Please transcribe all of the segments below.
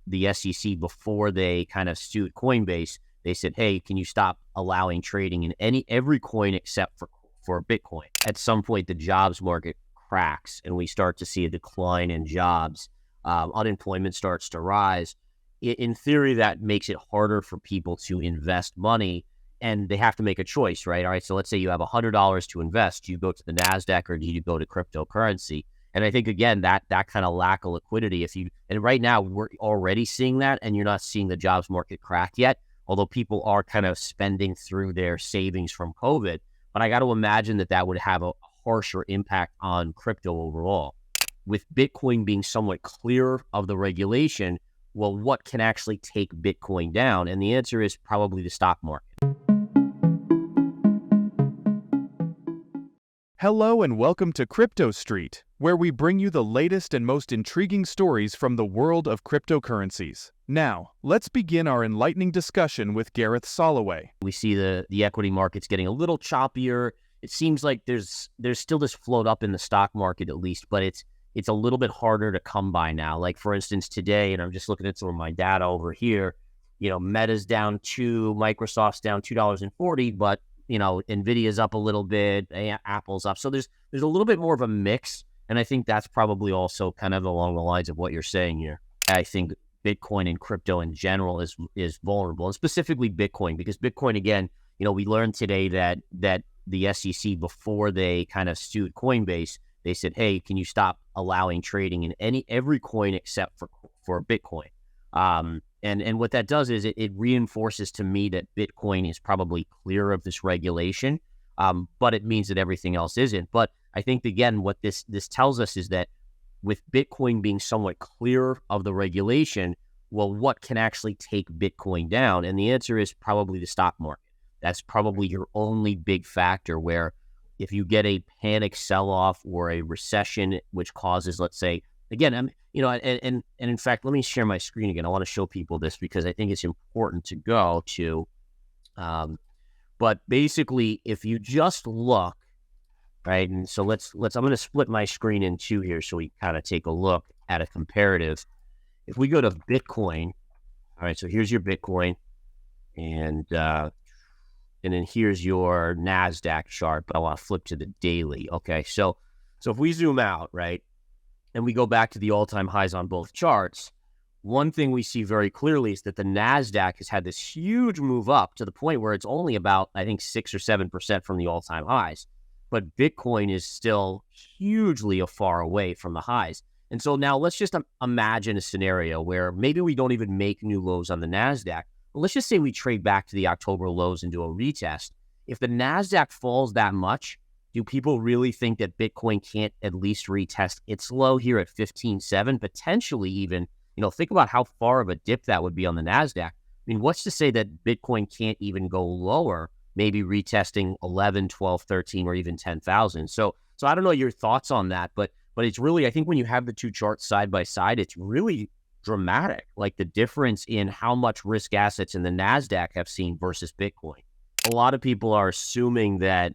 the SEC, before they kind of sued Coinbase, they said, hey, can you stop allowing trading in every coin except for Bitcoin? At some point, the jobs market cracks and we start to see a decline in jobs. Unemployment starts to rise. In theory, that makes it harder for people to invest money, and they have to make a choice, right? All right, so let's say you have $100 to invest. Do you go to the NASDAQ or do you go to cryptocurrency? And I think, again, that kind of lack of liquidity, and right now we're already seeing that, and you're not seeing the jobs market crack yet, although people are kind of spending through their savings from COVID. But I got to imagine that would have a harsher impact on crypto overall. With Bitcoin being somewhat clear of the regulation, well, what can actually take Bitcoin down? And the answer is probably the stock market. Hello and welcome to Crypto Street, where we bring you the latest and most intriguing stories from the world of cryptocurrencies. Now, let's begin our enlightening discussion with Gareth Soloway. We see the equity markets getting a little choppier. It seems like there's still this float up in the stock market at least, but it's a little bit harder to come by now. Like, for instance, today, and I'm just looking at some of my data over here, Meta's down 2, Microsoft's down $2.40, but, NVIDIA's up a little bit, Apple's up. So there's a little bit more of a mix, and I think that's probably also kind of along the lines of what you're saying here. I think Bitcoin and crypto in general is vulnerable, and specifically Bitcoin, because Bitcoin, again, we learned today that the SEC, before they kind of sued Coinbase, they said, hey, can you stop allowing trading in every coin except for Bitcoin? And what that does is it reinforces to me that Bitcoin is probably clear of this regulation, but it means that everything else isn't. But I think, again, what this tells us is that with Bitcoin being somewhat clear of the regulation, well, what can actually take Bitcoin down? And the answer is probably the stock market. That's probably your only big factor, where if you get a panic sell-off or a recession, which causes, let's say, again, and in fact, let me share my screen again. I want to show people this because I think it's important to go to. But basically, if you just look, right, and so I'm going to split my screen in two here so we kind of take a look at a comparative. If we go to Bitcoin, all right, so here's your Bitcoin, and then here's your NASDAQ chart, but I want to flip to the daily. Okay, so if we zoom out, right, and we go back to the all-time highs on both charts, one thing we see very clearly is that the NASDAQ has had this huge move up to the point where it's only about, I think, 6 or 7% from the all-time highs. But Bitcoin is still hugely far away from the highs. And so now let's just imagine a scenario where maybe we don't even make new lows on the NASDAQ. But let's just say we trade back to the October lows and do a retest. If the NASDAQ falls that much, do people really think that Bitcoin can't at least retest its low here at 15.7, potentially even, think about how far of a dip that would be on the NASDAQ. I mean, what's to say that Bitcoin can't even go lower, maybe retesting 11, 12, 13, or even 10,000? So I don't know your thoughts on that, but it's really, I think when you have the two charts side by side, it's really dramatic, like the difference in how much risk assets in the NASDAQ have seen versus Bitcoin. A lot of people are assuming that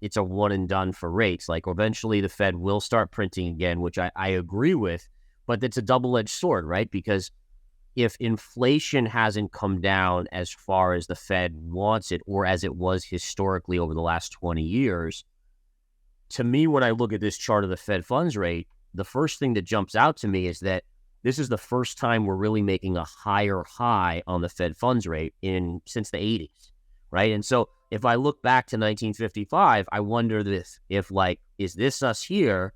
it's a one and done for rates. Like, eventually the Fed will start printing again, which I agree with, but it's a double-edged sword, right? Because if inflation hasn't come down as far as the Fed wants it, or as it was historically over the last 20 years, to me, when I look at this chart of the Fed funds rate, the first thing that jumps out to me is that this is the first time we're really making a higher high on the Fed funds rate since the 80s, right? And so if I look back to 1955, I wonder if is this us here?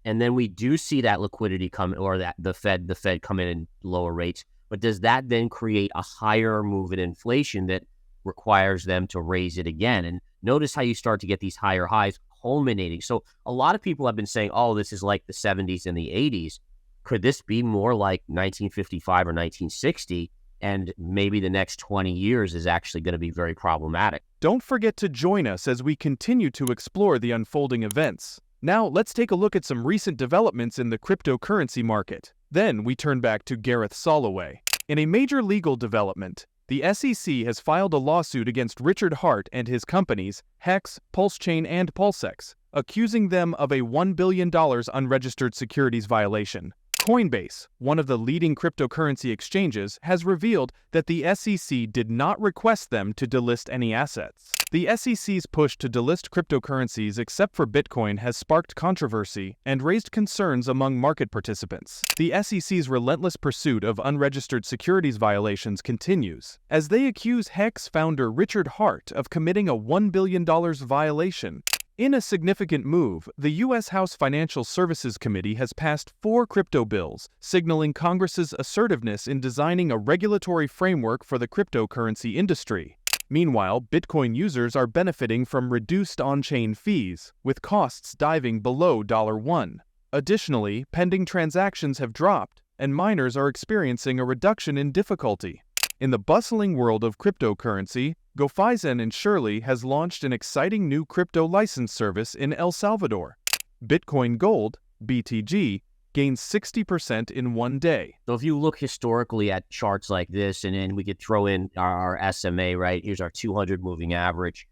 And then we do see that liquidity come, or that the Fed come in and lower rates. But does that then create a higher move in inflation that requires them to raise it again? And notice how you start to get these higher highs culminating. So a lot of people have been saying, oh, this is like the 70s and the 80s. Could this be more like 1955 or 1960? And maybe the next 20 years is actually going to be very problematic. Don't forget to join us as we continue to explore the unfolding events. Now, let's take a look at some recent developments in the cryptocurrency market. Then we turn back to Gareth Soloway. In a major legal development, the SEC has filed a lawsuit against Richard Hart and his companies, Hex, PulseChain, and PulseX, accusing them of a $1 billion unregistered securities violation. Coinbase, one of the leading cryptocurrency exchanges, has revealed that the SEC did not request them to delist any assets. The SEC's push to delist cryptocurrencies except for Bitcoin has sparked controversy and raised concerns among market participants. The SEC's relentless pursuit of unregistered securities violations continues, as they accuse Hex founder Richard Hart of committing a $1 billion violation. In a significant move, the U.S. House Financial Services Committee has passed 4 crypto bills, signaling Congress's assertiveness in designing a regulatory framework for the cryptocurrency industry. Meanwhile, Bitcoin users are benefiting from reduced on-chain fees, with costs diving below $1. Additionally, pending transactions have dropped, and miners are experiencing a reduction in difficulty. In the bustling world of cryptocurrency, GoFizen and Shirley has launched an exciting new crypto license service in El Salvador. Bitcoin Gold, BTG, gains 60% in one day. So if you look historically at charts like this, and then we could throw in our SMA, right? Here's our 200 moving average.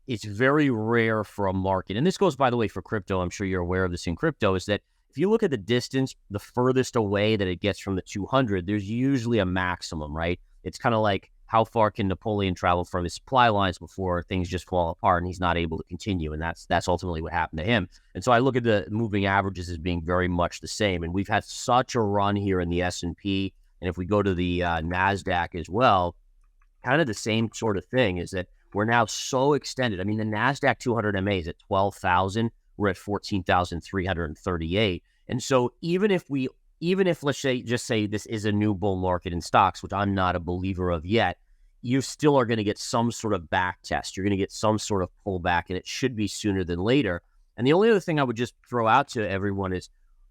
It's very rare for a market, and this goes, by the way, for crypto. I'm sure you're aware of this in crypto, is that if you look at the distance, the furthest away that it gets from the 200, there's usually a maximum, right? It's kind of like, how far can Napoleon travel from his supply lines before things just fall apart and he's not able to continue? And that's ultimately what happened to him. And so I look at the moving averages as being very much the same. And we've had such a run here in the S&P. And if we go to the NASDAQ as well, kind of the same sort of thing is that we're now so extended. I mean, the NASDAQ 200 MA is at 12,000. We're at 14,338. And so even if let's say this is a new bull market in stocks, which I'm not a believer of yet, you still are going to get some sort of back test. You're going to get some sort of pullback, and it should be sooner than later. And the only other thing I would just throw out to everyone is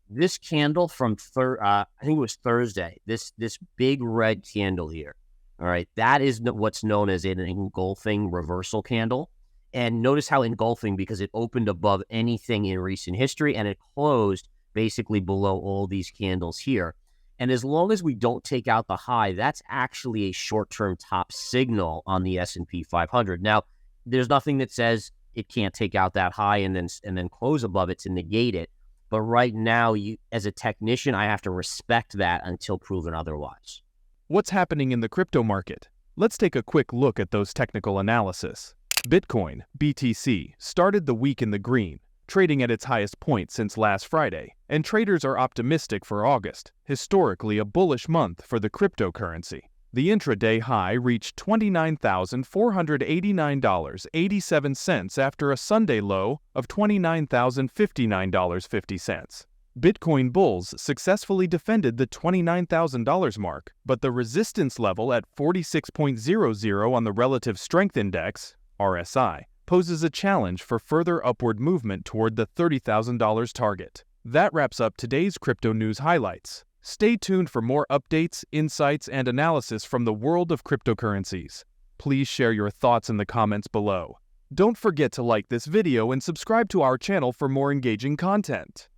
this candle from I think it was Thursday. This big red candle here. All right, that is what's known as an engulfing reversal candle. And notice how engulfing, because it opened above anything in recent history and it closed basically below all these candles here. And as long as we don't take out the high, that's actually a short-term top signal on the S&P 500. Now, there's nothing that says it can't take out that high and then close above it to negate it. But right now, as a technician, I have to respect that until proven otherwise. What's happening in the crypto market? Let's take a quick look at those technical analysis. Bitcoin, BTC, started the week in the green, trading at its highest point since last Friday, and traders are optimistic for August, historically a bullish month for the cryptocurrency. The intraday high reached $29,489.87 after a Sunday low of $29,059.50. Bitcoin bulls successfully defended the $29,000 mark, but the resistance level at 46.00 on the Relative Strength Index, RSI, poses a challenge for further upward movement toward the $30,000 target. That wraps up today's crypto news highlights. Stay tuned for more updates, insights, and analysis from the world of cryptocurrencies. Please share your thoughts in the comments below. Don't forget to like this video and subscribe to our channel for more engaging content.